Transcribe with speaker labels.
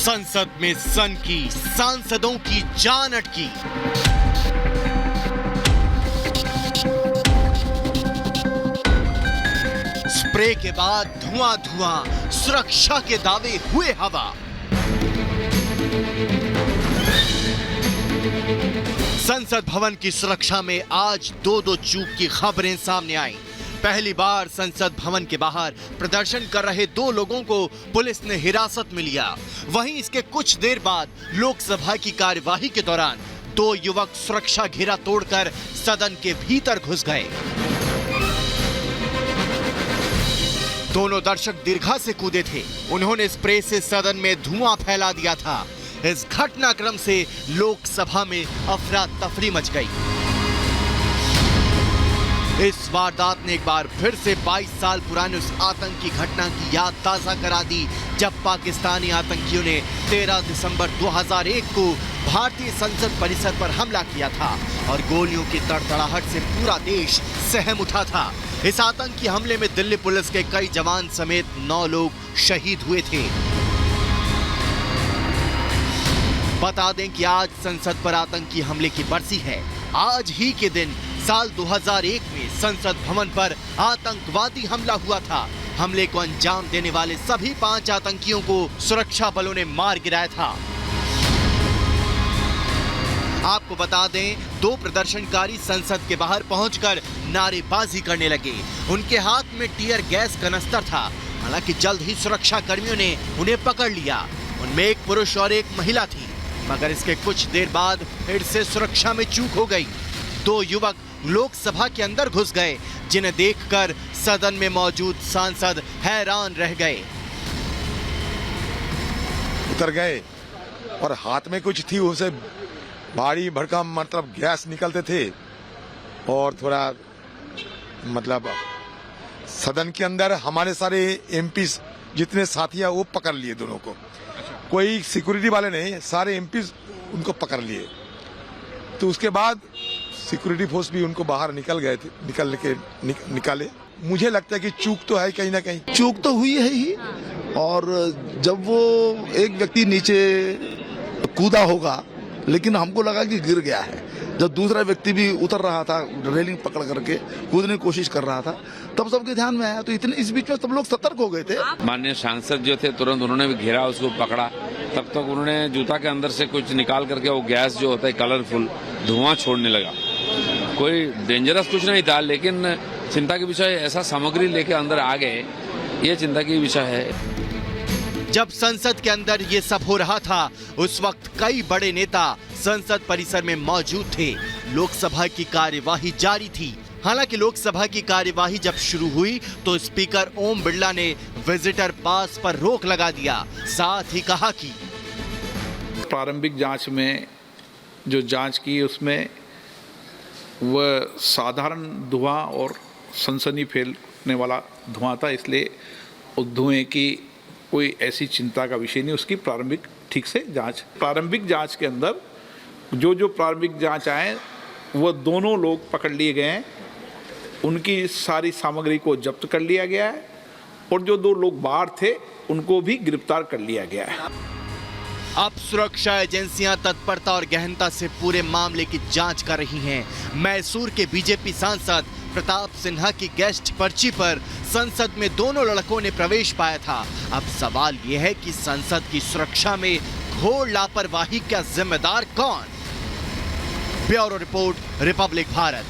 Speaker 1: संसद में सन की सांसदों की जान अटकी। स्प्रे के बाद धुआं धुआं, सुरक्षा के दावे हुए हवा। संसद भवन की सुरक्षा में आज दो चूक की खबरें सामने आई। पहली बार संसद भवन के बाहर प्रदर्शन कर रहे 2 लोगों को पुलिस ने हिरासत में लिया। वहीं इसके कुछ देर बाद लोकसभा की कार्यवाही के दौरान 2 युवक सुरक्षा घेरा तोड़कर सदन के भीतर घुस गए। दोनों दर्शक दीर्घा से कूदे थे। उन्होंने स्प्रे से सदन में धुआं फैला दिया था। इस घटनाक्रम से लोकसभा में अफरा तफरी मच गई। इस वारदात ने एक बार फिर से 22 साल पुराने उस आतंकी घटना की याद ताजा करा दी, जब पाकिस्तानी आतंकियों ने 13 दिसंबर 2001 को भारतीय संसद परिसर पर हमला किया था और गोलियों की तड़तड़ाहट से पूरा देश सहम उठा था। इस आतंकी हमले में दिल्ली पुलिस के कई जवान समेत 9 लोग शहीद हुए थे। बता दें कि आज संसद पर आतंकी हमले की बरसी है। आज ही के दिन साल 2001 में संसद भवन पर आतंकवादी हमला हुआ था। हमले को अंजाम देने वाले सभी 5 आतंकियों को सुरक्षा बलों ने मार गिराया था। आपको बता दें, 2 प्रदर्शनकारी संसद के बाहर पहुंचकर नारेबाजी करने लगे। उनके हाथ में टीयर गैस कनस्तर था। हालांकि जल्द ही सुरक्षा कर्मियों ने उन्हें पकड़ लिया। उनमें एक पुरुष और एक महिला थी, मगर इसके कुछ देर बाद फिर से सुरक्षा में चूक हो गई। 2 युवक लोकसभा के अंदर घुस गए, जिन्हें देखकर सदन में मौजूद सांसद हैरान रह गए।
Speaker 2: उतर गए और हाथ में कुछ थी, उसे भारी भड़कम मतलब गैस निकलते थे और थोड़ा मतलब सदन के अंदर हमारे सारे एमपी जितने साथी हैं वो पकड़ लिए दोनों को। कोई सिक्योरिटी वाले नहीं, सारे एमपी उनको पकड़ लिए। तो उसके बाद सिक्योरिटी फोर्स भी उनको बाहर निकल गए थे, निकाले। मुझे लगता है कि चूक तो है, कहीं ना कहीं
Speaker 3: चूक तो हुई है ही। और जब वो एक व्यक्ति नीचे कूदा होगा, लेकिन हमको लगा कि गिर गया है। जब दूसरा व्यक्ति भी उतर रहा था, रेलिंग पकड़ करके कूदने की कोशिश कर रहा था, तब सबके ध्यान में आया। तो इतने इस बीच में सब लोग सतर्क हो गए थे।
Speaker 4: माननीय सांसद जो थे, तुरंत उन्होंने भी घेरा, उसको पकड़ा। तब तक उन्होंने जूता के अंदर से कुछ निकाल करके वो गैस जो होता है कलरफुल धुआं छोड़ने लगा। कोई डेंजरस कुछ नहीं था, लेकिन चिंता के विषय ऐसा सामग्री लेके अंदर आ गए, ये चिंता की विषय है।
Speaker 1: जब संसद के अंदर ये सब हो रहा था, उस वक्त कई बड़े नेता संसद परिसर में मौजूद थे। लोकसभा की कार्यवाही जारी थी। हालांकि लोकसभा की कार्यवाही जब शुरू हुई तो स्पीकर ओम बिरला ने विजिटर पास पर रोक लगा दिया। साथ ही कहा कि
Speaker 5: प्रारंभिक जांच में जो जांच की, उसमें वह साधारण धुआं और सनसनी फैलने वाला धुआं था, इसलिए उस धुएं की कोई ऐसी चिंता का विषय नहीं। उसकी प्रारंभिक ठीक से जांच, प्रारंभिक जांच के अंदर जो प्रारंभिक जांच आए, वो दोनों लोग पकड़ लिए गए हैं। उनकी सारी सामग्री को जब्त कर लिया गया है और जो 2 लोग बाहर थे उनको भी गिरफ्तार कर लिया गया है।
Speaker 1: अब सुरक्षा एजेंसियां तत्परता और गहनता से पूरे मामले की जांच कर रही हैं। मैसूर के बीजेपी सांसद प्रताप सिन्हा की गेस्ट पर्ची पर संसद में दोनों लड़कों ने प्रवेश पाया था। अब सवाल यह है कि संसद की सुरक्षा में घोर लापरवाही का जिम्मेदार कौन? Bureau report, Republic Bharat.